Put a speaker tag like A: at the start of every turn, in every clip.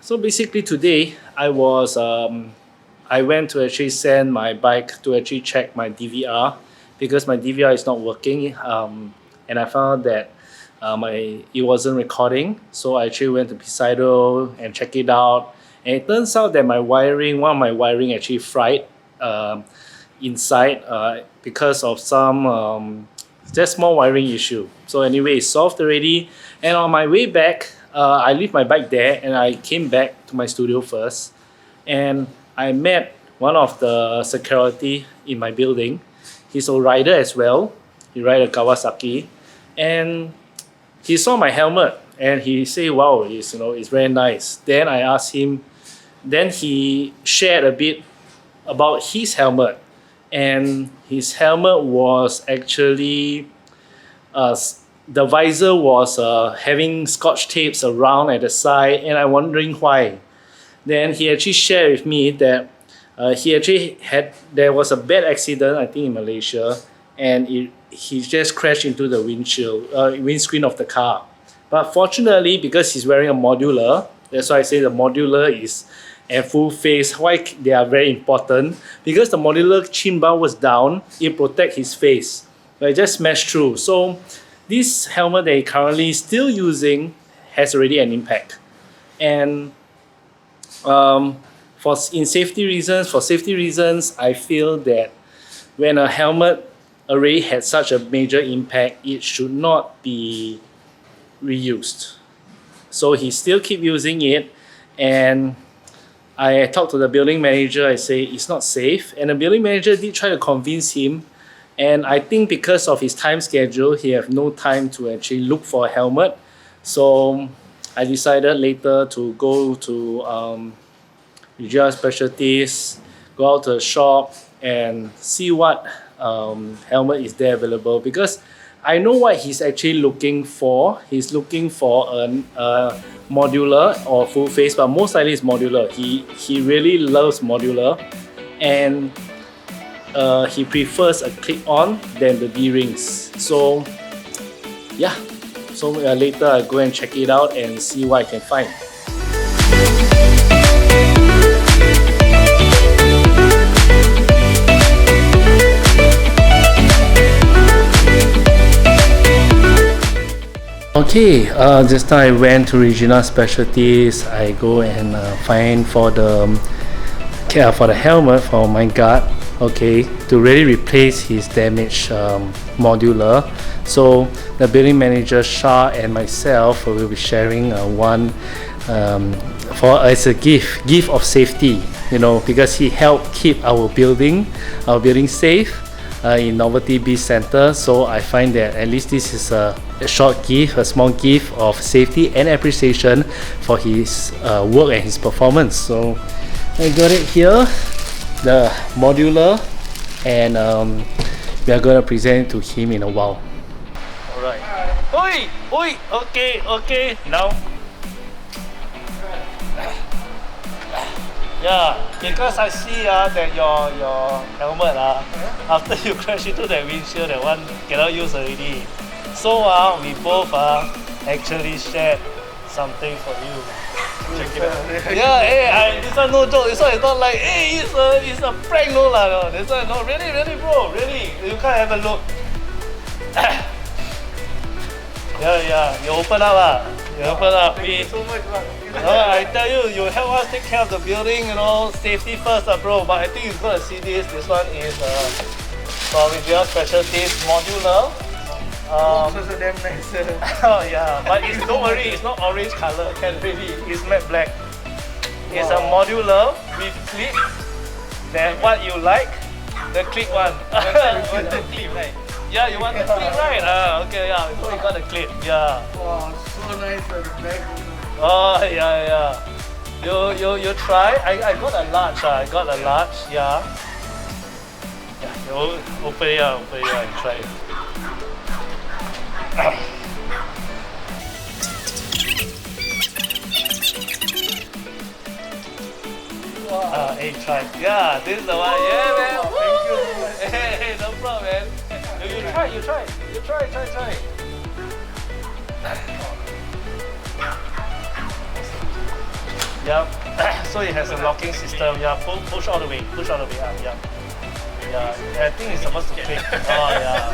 A: So basically today I went to actually send my bike to actually check my DVR because my DVR is not working, and I found that it wasn't recording. So I actually went to Pisaido and checked it out, and it turns out that one of my wiring actually fried inside because of some just small wiring issue. So anyway, it's solved already. And on my way back, I leave my bike there and I came back to my studio first. And I met one of the security in my building. He's a rider as well. He rides a Kawasaki. And he saw my helmet and he said, wow, it's very nice. Then I asked him, then he shared a bit about his helmet. And his helmet was actually, the visor was having scotch tapes around at the side, and I'm wondering why. Then he actually shared with me that there was a bad accident, I think in Malaysia, and he just crashed into the windscreen of the car. But fortunately, because he's wearing a modular, that's why I say the modular is and full face. Why they are very important? Because the modular chin bar was down, it protects his face. But it just smashed through. So this helmet that he currently still using has already an impact. And for safety reasons, I feel that when a helmet already had such a major impact, it should not be reused. So he still keep using it, and I talked to the building manager. I say it's not safe, and the building manager did try to convince him. And I think because of his time schedule, he have no time to actually look for a helmet. So I decided later to go to Vijaya Specialties, go out to the shop and see what helmet is there available, because I know what he's actually looking for. He's looking for a modular or full face, but most likely it's modular. He really loves modular, and he prefers a clip-on than the D-rings. So yeah, so later I go and check it out and see what I can find. Okay, just now I went to Regina Specialties. I go and find for the helmet for my guard, okay, to really replace his damaged modular. So the building manager Shah and myself will be sharing one as a gift of safety, because he helped keep our building safe in Novelty Beach Center. So I find that at least this is a small gift of safety and appreciation for his work and his performance. So I got it here, the modular, and we are going to present it to him in a while. Alright. Oi! Okay, now. Yeah, because I see that your helmet after you crash into that windshield, that one cannot use already. So we both actually shared something for you. Check it out. Yeah, hey, this one no joke. This one is not like, hey, it's a prank, no lah. No. This one no, really, bro, really. You can't have a look. Yeah. You open up
B: Thank you so much, man.
A: I tell you, you help us take care of the building, safety first, bro. But I think you're gonna see this. This one is from Vijaya Specialties modular.
B: Also damn nice.
A: Oh yeah, but don't worry, it's not orange color. Can really, it's matte black. It's a modular with clip. Then what you like, the clip one.
B: You want the clip, right?
A: Yeah, you want the clip, right? Okay, yeah. So we got the clip. Yeah.
B: Wow, so nice at the back.
A: Oh yeah. You try. I got a large. Yeah. You open it up and try it.
B: Wow.
A: Hey, try. Yeah, this is the one. Yeah, man.
B: Thank you so much.
A: Hey, no problem, man. You try. Yep. So it has a locking system. Yeah, push all the way, push all the way up. Yeah. Yeah. I think it's supposed to click. Oh yeah.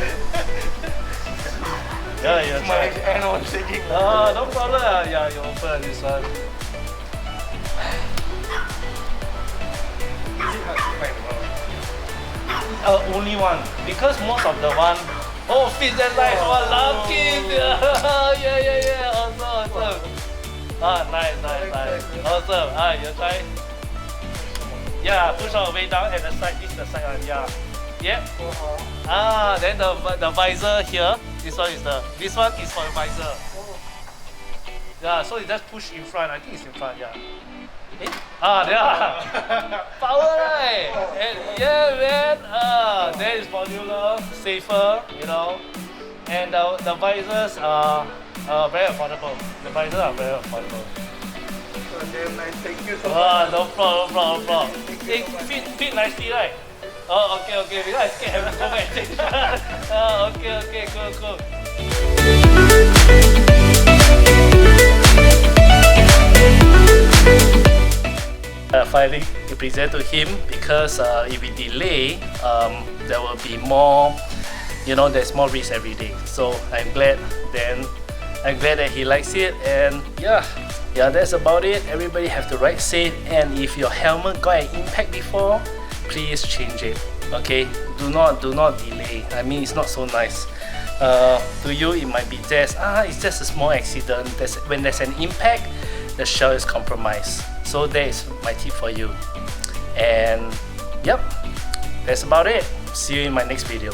A: Yeah, yeah.
B: My
A: Try.
B: hand was shaking.
A: No problem. Yeah, you open this one. Only one, because most of the one. Oh, fit that nice. Oh, lucky. Yeah. Awesome. Nice. Awesome. You try. Yeah, push all the way down at the side. This is the side one. Yeah. Yep. Then the visor here. This one is for the visor. Yeah, so you just push in front. I think it's in front. Yeah. Yeah. Power, right? Yeah, man. That is modular, safer, you know. And the visors are very affordable. The visors are very affordable.
B: Damn nice. Thank you so much.
A: No problem. It fit nicely, right? Oh, okay. Because I scared I go back and change. Okay, cool. Finally, to present to him because if we delay, there will be more, there's more risk every day. So I'm glad that he likes it, and yeah, that's about it. Everybody have to ride safe, and if your helmet got an impact before, please change it. Okay, do not delay. I mean, it's not so nice. To you, it might be it's just a small accident. When there's an impact, the shell is compromised. So that is my tip for you. And yep, that's about it. See you in my next video.